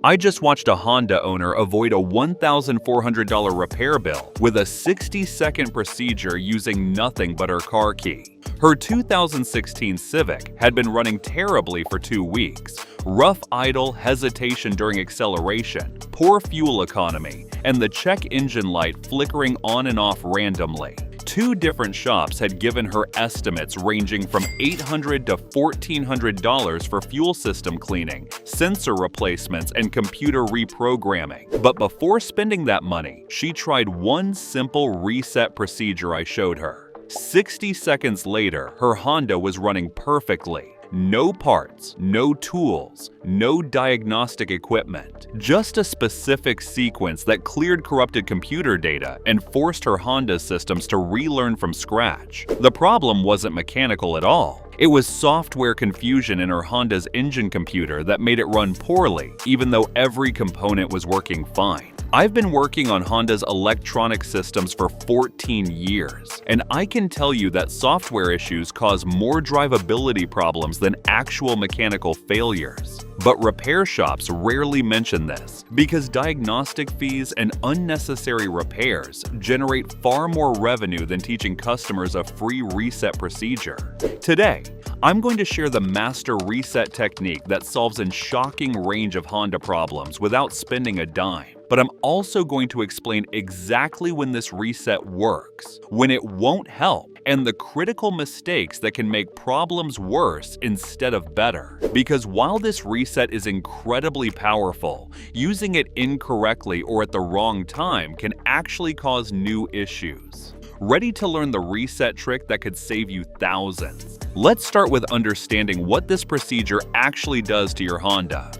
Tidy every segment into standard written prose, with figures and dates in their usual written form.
I just watched a Honda owner avoid a $1,400 repair bill with a 60-second procedure using nothing but her car key. Her 2016 Civic had been running terribly for 2 weeks. Rough idle, hesitation during acceleration, poor fuel economy, and the check engine light flickering on and off randomly. 2 different shops had given her estimates ranging from $800 to $1,400 for fuel system cleaning, sensor replacements, and computer reprogramming. But before spending that money, she tried one simple reset procedure I showed her. 60 seconds later, her Honda was running perfectly. No parts, no tools, no diagnostic equipment. Just a specific sequence that cleared corrupted computer data and forced her Honda systems to relearn from scratch. The problem wasn't mechanical at all. It was software confusion in her Honda's engine computer that made it run poorly, even though every component was working fine. I've been working on Honda's electronic systems for 14 years, and I can tell you that software issues cause more drivability problems than actual mechanical failures. But repair shops rarely mention this, because diagnostic fees and unnecessary repairs generate far more revenue than teaching customers a free reset procedure. Today, I'm going to share the master reset technique that solves a shocking range of Honda problems without spending a dime. But I'm also going to explain exactly when this reset works, when it won't help, and the critical mistakes that can make problems worse instead of better. Because while this reset is incredibly powerful, using it incorrectly or at the wrong time can actually cause new issues. Ready to learn the reset trick that could save you thousands? Let's start with understanding what this procedure actually does to your Honda.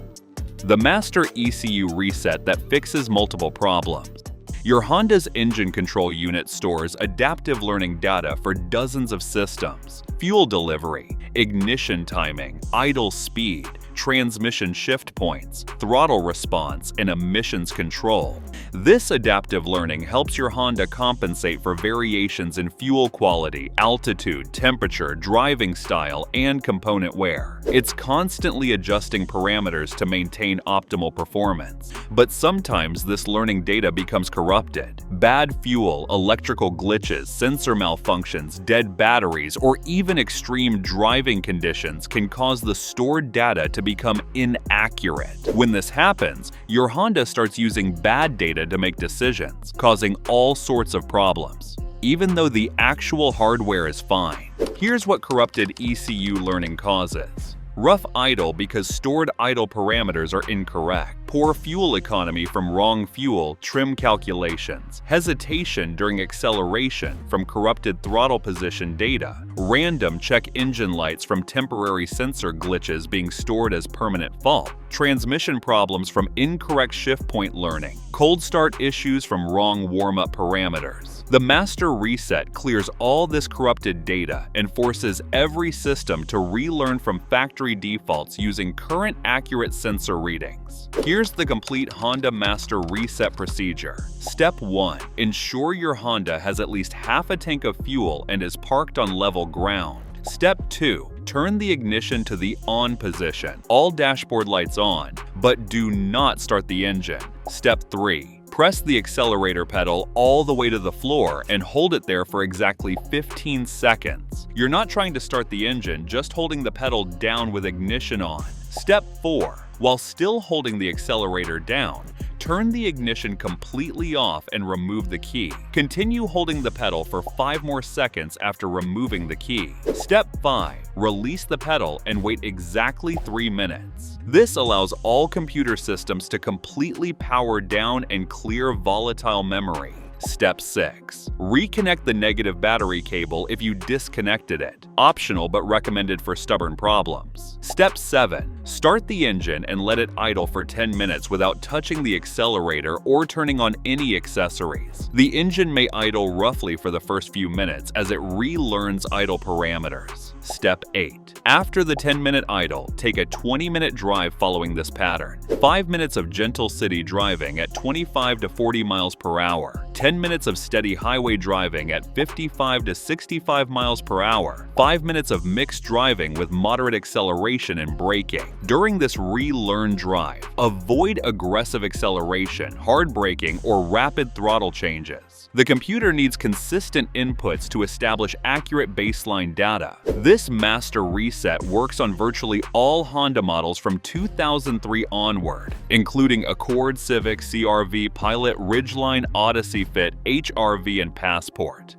The master ECU reset that fixes multiple problems. Your Honda's engine control unit stores adaptive learning data for dozens of systems: fuel delivery, ignition timing, idle speed, transmission shift points, throttle response, and emissions control. This adaptive learning helps your Honda compensate for variations in fuel quality, altitude, temperature, driving style, and component wear. It's constantly adjusting parameters to maintain optimal performance. But sometimes this learning data becomes corrupted. Bad fuel, electrical glitches, sensor malfunctions, dead batteries, or even extreme driving conditions can cause the stored data to become inaccurate. When this happens, your Honda starts using bad data to make decisions, causing all sorts of problems, even though the actual hardware is fine. Here's what corrupted ECU learning causes. Rough idle because stored idle parameters are incorrect. Poor fuel economy from wrong fuel trim calculations. Hesitation during acceleration from corrupted throttle position data. Random check engine lights from temporary sensor glitches being stored as permanent fault. Transmission problems from incorrect shift point learning. Cold start issues from wrong warm-up parameters. The master reset clears all this corrupted data and forces every system to relearn from factory defaults using current accurate sensor readings. Here's the complete Honda Master Reset procedure. Step 1. Ensure your Honda has at least half a tank of fuel and is parked on level ground. Step 2. Turn the ignition to the on position. All dashboard lights on, but do not start the engine. Step 3. Press the accelerator pedal all the way to the floor and hold it there for exactly 15 seconds. You're not trying to start the engine, just holding the pedal down with ignition on. Step 4. While still holding the accelerator down, turn the ignition completely off and remove the key. Continue holding the pedal for 5 more seconds after removing the key. Step 5. Release the pedal and wait exactly 3 minutes. This allows all computer systems to completely power down and clear volatile memory. Step 6. Reconnect the negative battery cable if you disconnected it. Optional but recommended for stubborn problems. Step 7. Start the engine and let it idle for 10 minutes without touching the accelerator or turning on any accessories. The engine may idle roughly for the first few minutes as it relearns idle parameters. Step 8. After the 10-minute idle, take a 20-minute drive following this pattern. 5 minutes of gentle city driving at 25 to 40 miles per hour. 10 minutes of steady highway driving at 55 to 65 miles per hour, 5 minutes of mixed driving with moderate acceleration and braking. During this relearn drive, avoid aggressive acceleration, hard braking, or rapid throttle changes. The computer needs consistent inputs to establish accurate baseline data. This master reset works on virtually all Honda models from 2003 onward, including Accord, Civic, CR-V, Pilot, Ridgeline, Odyssey Fit, HR-V, and Passport.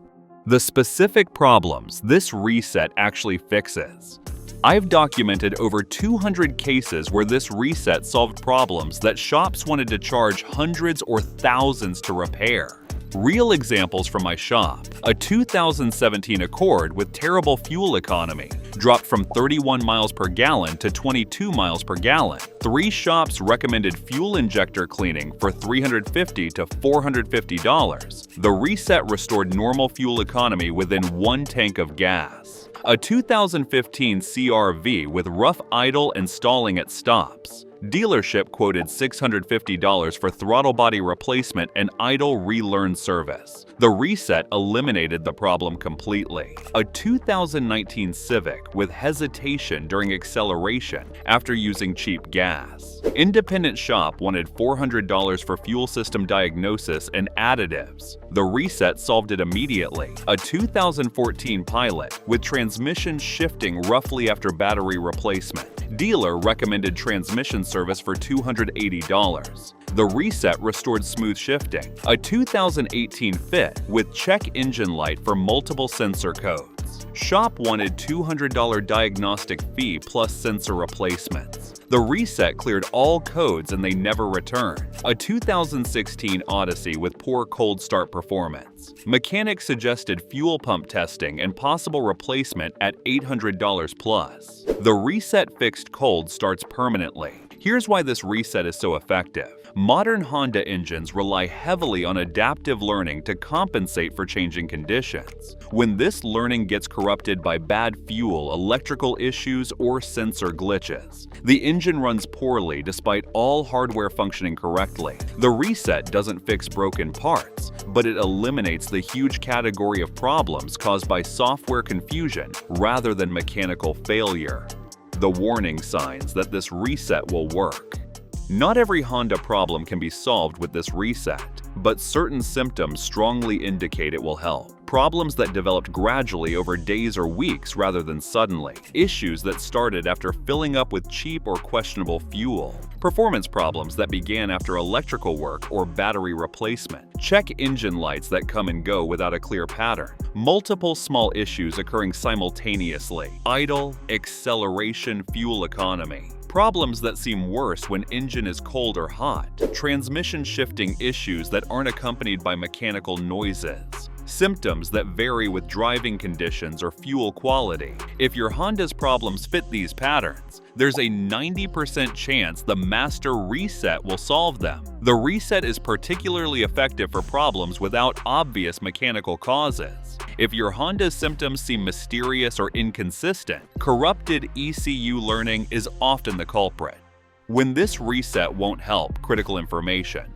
The specific problems this reset actually fixes. I've documented over 200 cases where this reset solved problems that shops wanted to charge hundreds or thousands to repair. Real examples from my shop: a 2017 Accord with terrible fuel economy, dropped from 31 miles per gallon to 22 miles per gallon. 3 shops recommended fuel injector cleaning for $350 to $450. The reset restored normal fuel economy within 1 tank of gas. A 2015 CR-V with rough idle and stalling at stops. Dealership quoted $650 for throttle body replacement and idle relearn service. The reset eliminated the problem completely. A 2019 Civic with hesitation during acceleration after using cheap gas. Independent shop wanted $400 for fuel system diagnosis and additives. The reset solved it immediately. A 2014 Pilot with transmission shifting roughly after battery replacement. Dealer recommended transmission service for $280. The reset restored smooth shifting. A 2018 Fit with check engine light for multiple sensor codes. Shop wanted $200 diagnostic fee plus sensor replacements. The reset cleared all codes and they never returned. A 2016 Odyssey with poor cold start performance. Mechanics suggested fuel pump testing and possible replacement at $800 plus. The reset fixed cold starts permanently. Here's why this reset is so effective. Modern Honda engines rely heavily on adaptive learning to compensate for changing conditions. When this learning gets corrupted by bad fuel, electrical issues, or sensor glitches, the engine runs poorly despite all hardware functioning correctly. The reset doesn't fix broken parts, but it eliminates the huge category of problems caused by software confusion rather than mechanical failure. The warning signs that this reset will work. Not every Honda problem can be solved with this reset, but certain symptoms strongly indicate it will help. Problems that developed gradually over days or weeks rather than suddenly. Issues that started after filling up with cheap or questionable fuel. Performance problems that began after electrical work or battery replacement. Check engine lights that come and go without a clear pattern. Multiple small issues occurring simultaneously. Idle, acceleration, fuel economy. Problems that seem worse when engine is cold or hot. Transmission shifting issues that aren't accompanied by mechanical noises. Symptoms that vary with driving conditions or fuel quality. If your Honda's problems fit these patterns, there's a 90% chance the master reset will solve them. The reset is particularly effective for problems without obvious mechanical causes. If your Honda's symptoms seem mysterious or inconsistent, corrupted ECU learning is often the culprit. When this reset won't help, critical information.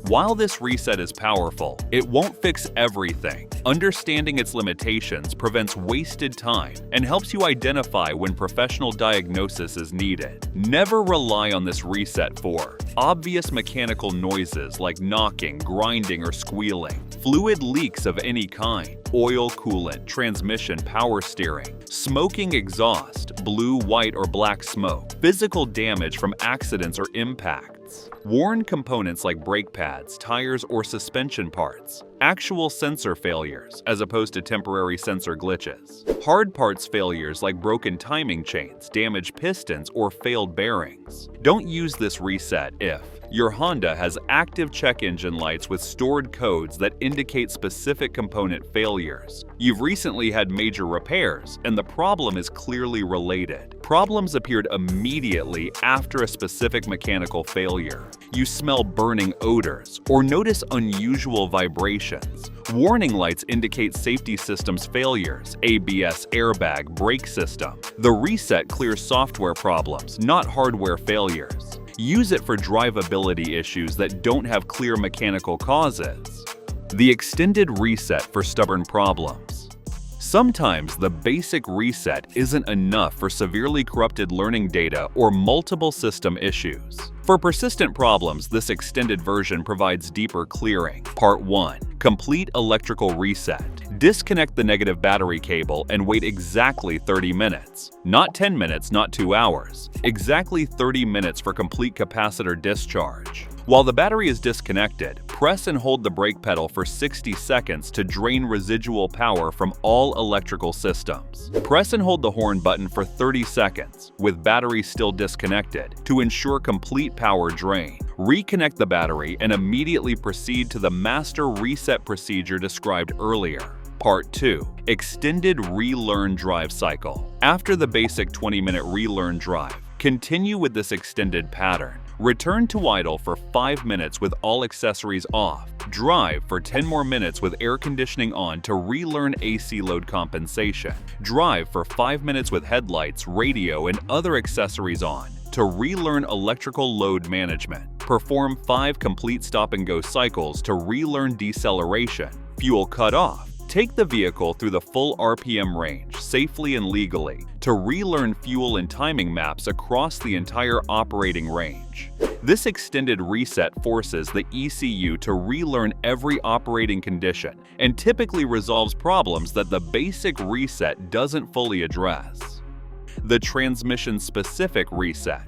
While this reset is powerful, it won't fix everything. Understanding its limitations prevents wasted time and helps you identify when professional diagnosis is needed. Never rely on this reset for obvious mechanical noises like knocking, grinding, or squealing, fluid leaks of any kind, oil, coolant, transmission, power steering, smoking exhaust, blue, white, or black smoke, physical damage from accidents or impacts, worn components like brake pads, tires, or suspension parts, actual sensor failures as opposed to temporary sensor glitches, hard parts failures like broken timing chains, damaged pistons, or failed bearings. Don't use this reset if your Honda has active check engine lights with stored codes that indicate specific component failures. You've recently had major repairs, and the problem is clearly related. Problems appeared immediately after a specific mechanical failure. You smell burning odors or notice unusual vibrations. Warning lights indicate safety systems failures, ABS, airbag, brake system. The reset clears software problems, not hardware failures. Use it for drivability issues that don't have clear mechanical causes. The extended reset for stubborn problems. Sometimes the basic reset isn't enough for severely corrupted learning data or multiple system issues. For persistent problems, this extended version provides deeper clearing. Part 1. Complete electrical reset. Disconnect the negative battery cable and wait exactly 30 minutes. Not 10 minutes, not 2 hours. Exactly 30 minutes for complete capacitor discharge. While the battery is disconnected, press and hold the brake pedal for 60 seconds to drain residual power from all electrical systems. Press and hold the horn button for 30 seconds, with battery still disconnected, to ensure complete power drain. Reconnect the battery and immediately proceed to the master reset procedure described earlier. Part 2. Extended relearn drive cycle. After the basic 20-minute relearn drive, continue with this extended pattern. Return to idle for 5 minutes with all accessories off. Drive for 10 more minutes with air conditioning on to relearn AC load compensation. Drive for 5 minutes with headlights, radio, and other accessories on to relearn electrical load management. Perform 5 complete stop-and-go cycles to relearn deceleration. Fuel cutoff. Take the vehicle through the full RPM range safely and legally to relearn fuel and timing maps across the entire operating range. This extended reset forces the ECU to relearn every operating condition and typically resolves problems that the basic reset doesn't fully address. The transmission-specific reset.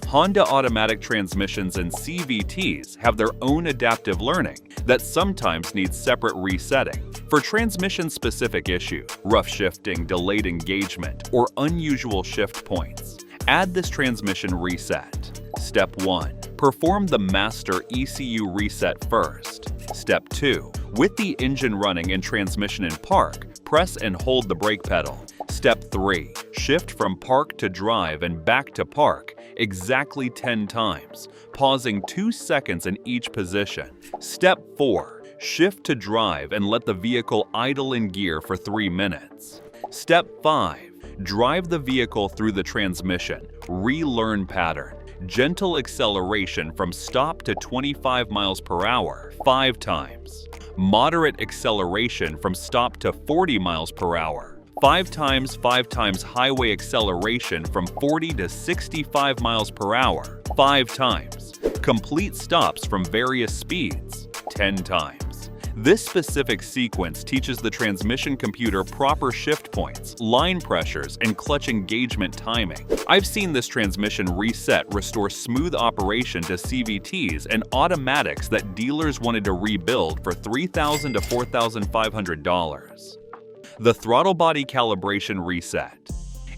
Honda automatic transmissions and CVTs have their own adaptive learning that sometimes needs separate resetting. For transmission-specific issues, rough shifting, delayed engagement, or unusual shift points, add this transmission reset. Step 1. Perform the master ECU reset first. Step 2. With the engine running and transmission in park, press and hold the brake pedal. Step 3. Shift from park to drive and back to park exactly 10 times, pausing 2 seconds in each position. Step 4. Shift to drive and let the vehicle idle in gear for 3 minutes. Step 5. Drive the vehicle through the transmission. Relearn pattern. Gentle acceleration from stop to 25 miles per hour 5 times. Moderate acceleration from stop to 40 miles per hour 5 times. 5 times highway acceleration from 40 to 65 miles per hour 5 times. Complete stops from various speeds 10 times. This specific sequence teaches the transmission computer proper shift points, line pressures, and clutch engagement timing. I've seen this transmission reset restore smooth operation to CVTs and automatics that dealers wanted to rebuild for $3,000 to $4,500. The throttle body calibration reset.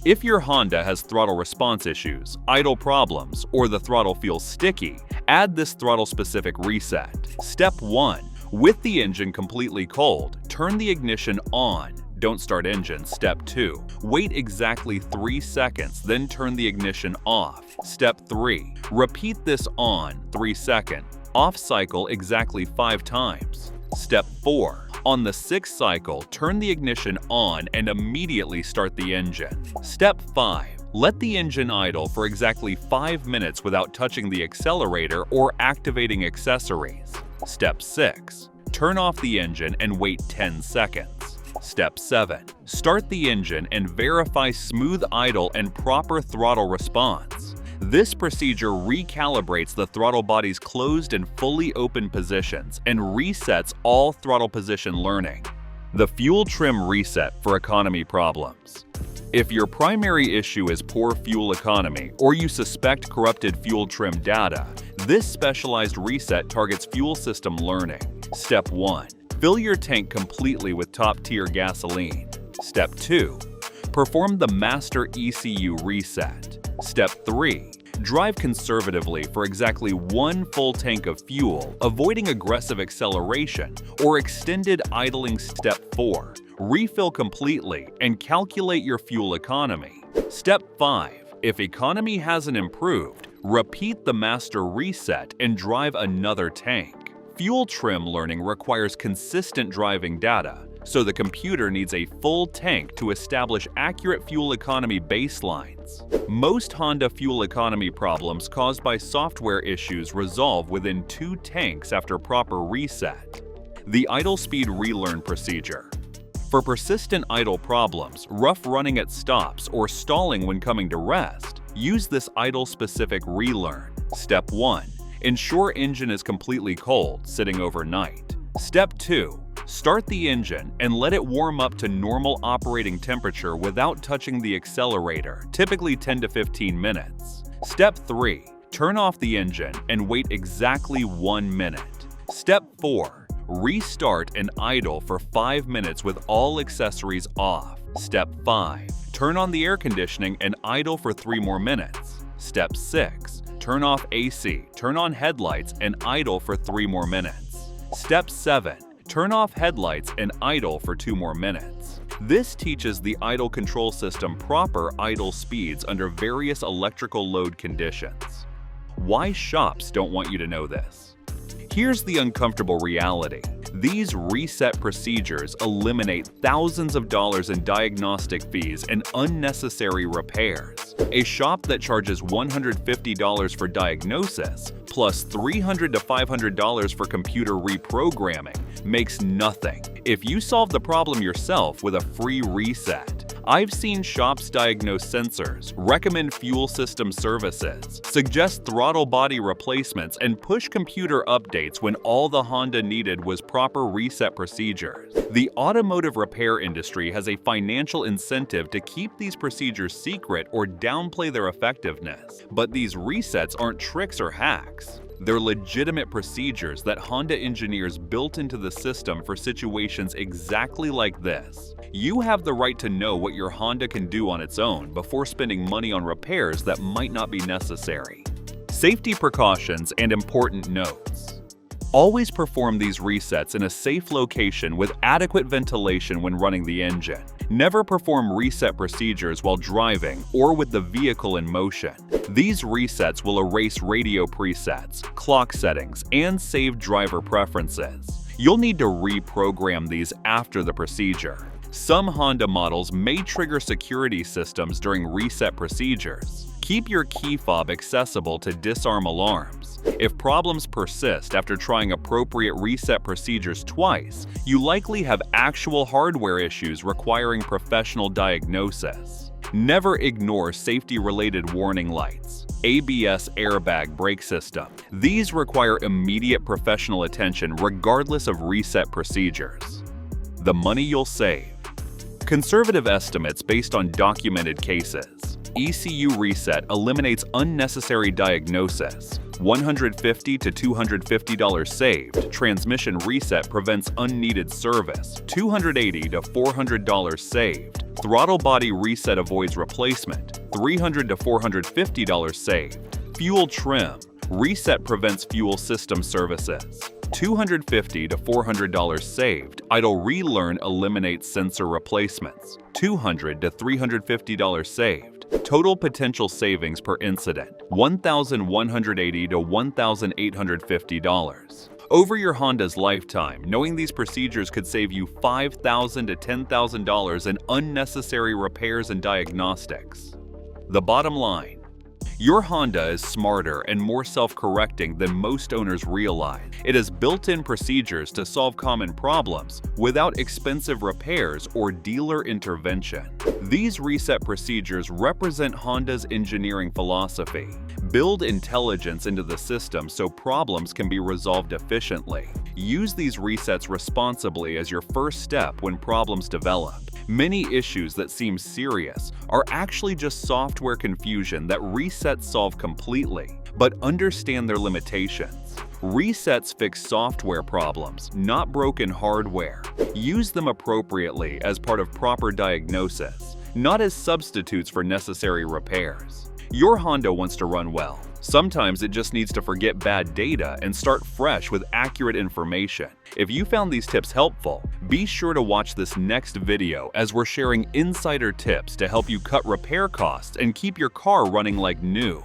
If your Honda has throttle response issues, idle problems, or the throttle feels sticky, add this throttle-specific reset. Step 1. With the engine completely cold, turn the ignition on. Don't start engine. Step 2. Wait exactly 3 seconds, then turn the ignition off. Step 3. Repeat this on 3 seconds. Off cycle exactly 5 times. Step 4. On the 6th cycle, turn the ignition on and immediately start the engine. Step 5. Let the engine idle for exactly 5 minutes without touching the accelerator or activating accessories. Step 6. Turn off the engine and wait 10 seconds. Step 7. Start the engine and verify smooth idle and proper throttle response. This procedure recalibrates the throttle body's closed and fully open positions and resets all throttle position learning. The fuel trim reset for economy problems. If your primary issue is poor fuel economy or you suspect corrupted fuel trim data, this specialized reset targets fuel system learning. Step 1. Fill your tank completely with top-tier gasoline. Step 2. Perform the master ECU reset. Step 3. Drive conservatively for exactly 1 full tank of fuel, avoiding aggressive acceleration or extended idling. Step 4. Refill completely and calculate your fuel economy. Step 5. If economy hasn't improved, repeat the master reset and drive another tank. Fuel trim learning requires consistent driving data, so the computer needs a full tank to establish accurate fuel economy baselines. Most Honda fuel economy problems caused by software issues resolve within 2 tanks after proper reset. The idle speed relearn procedure. For persistent idle problems, rough running at stops, or stalling when coming to rest, use this idle-specific relearn. Step 1. Ensure engine is completely cold, sitting overnight. Step 2. Start the engine and let it warm up to normal operating temperature without touching the accelerator, typically 10 to 15 minutes. Step 3. Turn off the engine and wait exactly 1 minute. Step 4. Restart and idle for 5 minutes with all accessories off. Step 5. Turn on the air conditioning and idle for 3 more minutes. Step 6. Turn off AC, turn on headlights, and idle for 3 more minutes. Step 7. Turn off headlights and idle for 2 more minutes. This teaches the idle control system proper idle speeds under various electrical load conditions. Why shops don't want you to know this? Here's the uncomfortable reality. These reset procedures eliminate thousands of dollars in diagnostic fees and unnecessary repairs. A shop that charges $150 for diagnosis plus $300 to $500 for computer reprogramming makes nothing if you solve the problem yourself with a free reset. I've seen shops diagnose sensors, recommend fuel system services, suggest throttle body replacements, and push computer updates when all the Honda needed was proper reset procedures. The automotive repair industry has a financial incentive to keep these procedures secret or downplay their effectiveness. But these resets aren't tricks or hacks. They're legitimate procedures that Honda engineers built into the system for situations exactly like this. You have the right to know what your Honda can do on its own before spending money on repairs that might not be necessary. Safety precautions and important notes. Always perform these resets in a safe location with adequate ventilation when running the engine. Never perform reset procedures while driving or with the vehicle in motion. These resets will erase radio presets, clock settings, and save driver preferences. You'll need to reprogram these after the procedure. Some Honda models may trigger security systems during reset procedures. Keep your key fob accessible to disarm alarms. If problems persist after trying appropriate reset procedures twice, you likely have actual hardware issues requiring professional diagnosis. Never ignore safety-related warning lights. ABS airbag brake system. These require immediate professional attention regardless of reset procedures. The money you'll save. Conservative estimates based on documented cases. ECU reset eliminates unnecessary diagnosis. $150 to $250 saved. Transmission reset prevents unneeded service. $280 to $400 saved. Throttle body reset avoids replacement. $300 to $450 saved. Fuel trim. Reset prevents fuel system services. $250 to $400 saved. Idle relearn eliminates sensor replacements. $200 to $350 saved. Total potential savings per incident, $1,180 to $1,850. Over your Honda's lifetime, knowing these procedures could save you $5,000 to $10,000 in unnecessary repairs and diagnostics. The bottom line. Your Honda is smarter and more self-correcting than most owners realize. It has built-in procedures to solve common problems without expensive repairs or dealer intervention. These reset procedures represent Honda's engineering philosophy. Build intelligence into the system so problems can be resolved efficiently. Use these resets responsibly as your first step when problems develop. Many issues that seem serious are actually just software confusion that resets solve completely, but understand their limitations. Resets fix software problems, not broken hardware. Use them appropriately as part of proper diagnosis, not as substitutes for necessary repairs. Your Honda wants to run well. Sometimes it just needs to forget bad data and start fresh with accurate information. If you found these tips helpful, be sure to watch this next video as we're sharing insider tips to help you cut repair costs and keep your car running like new.